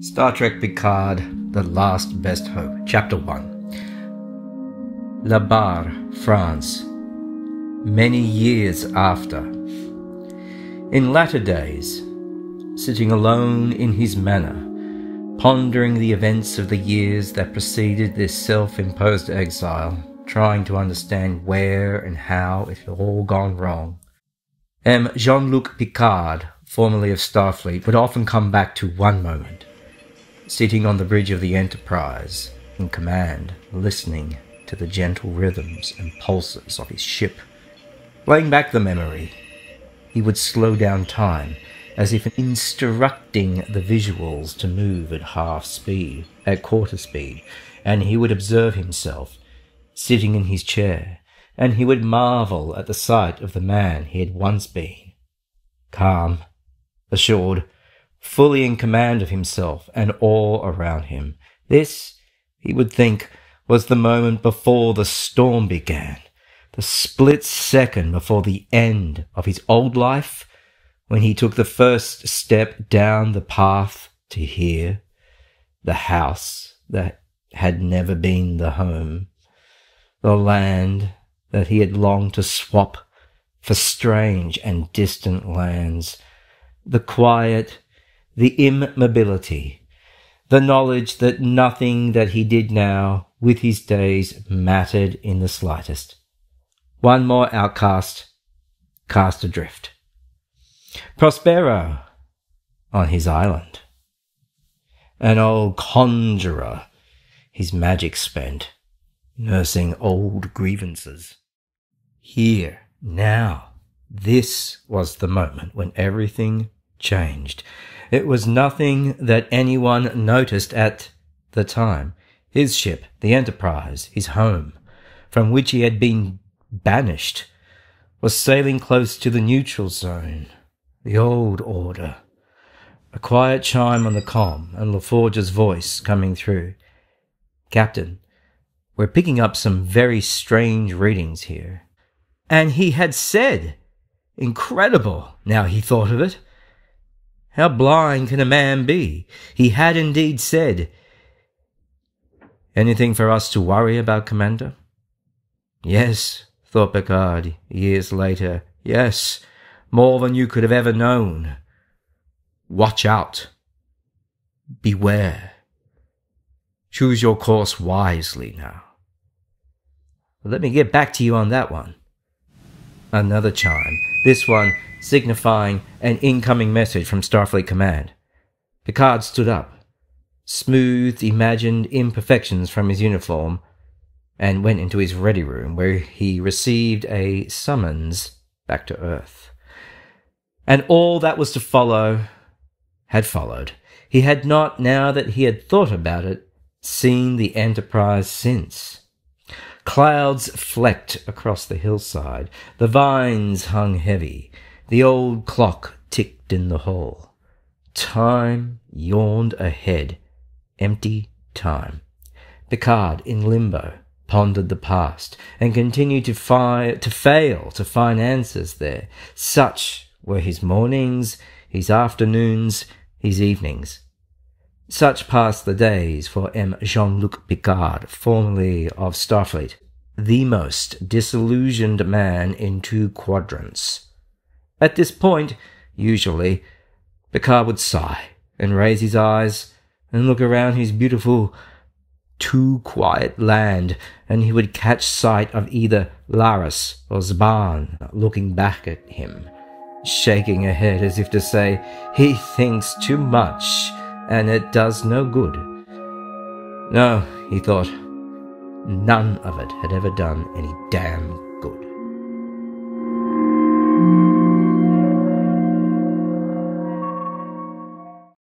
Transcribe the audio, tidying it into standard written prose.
Star Trek Picard, The Last Best Hope, Chapter 1. La Barre, France. Many years after. In latter days, sitting alone in his manor, pondering the events of the years that preceded this self-imposed exile, trying to understand where and how it had all gone wrong, Jean-Luc Picard, formerly of Starfleet, would often come back to one moment, sitting on the bridge of the Enterprise, in command, listening to the gentle rhythms and pulses of his ship. Playing back the memory, he would slow down time, as if instructing the visuals to move at half speed, at quarter speed, and he would observe himself, sitting in his chair, and he would marvel at the sight of the man he had once been, calm, assured, fully in command of himself and all around him. This, he would think, was the moment before the storm began, the split second before the end of his old life, when he took the first step down the path to here, the house that had never been the home, the land that he had longed to swap for strange and distant lands, the quiet, the immobility, the knowledge that nothing that he did now with his days mattered in the slightest. One more outcast, cast adrift. Prospero on his island. An old conjurer, his magic spent, nursing old grievances. Here, now, this was the moment when everything changed. It was nothing that anyone noticed at the time. His ship, the Enterprise, his home, from which he had been banished, was sailing close to the neutral zone, the old order. A quiet chime on the comm, and LaForge's voice coming through. "Captain, we're picking up some very strange readings here." And he had said, incredible, now he thought of it. How blind can a man be? He had indeed said, "Anything for us to worry about, Commander?" Yes, thought Picard, years later. Yes, more than you could have ever known. Watch out. Beware. Choose your course wisely now. Let me get back to you on that one. Another chime, this one signifying an incoming message from Starfleet Command. Picard stood up, smoothed imagined imperfections from his uniform, and went into his ready room, where he received a summons back to Earth. And all that was to follow had followed. He had not, now that he had thought about it, seen the Enterprise since. Clouds flecked across the hillside, the vines hung heavy, the old clock ticked in the hall. Time yawned ahead, empty time. Picard, in limbo, pondered the past, and continued to fail to find answers there. Such were his mornings, his afternoons, his evenings. Such passed the days for Jean-Luc Picard, formerly of Starfleet, the most disillusioned man in 2 quadrants. At this point, usually, Picard would sigh and raise his eyes and look around his beautiful, too quiet land, and he would catch sight of either Laris or Zban looking back at him, shaking her head as if to say, "He thinks too much, and it does no good." No, he thought, none of it had ever done any damn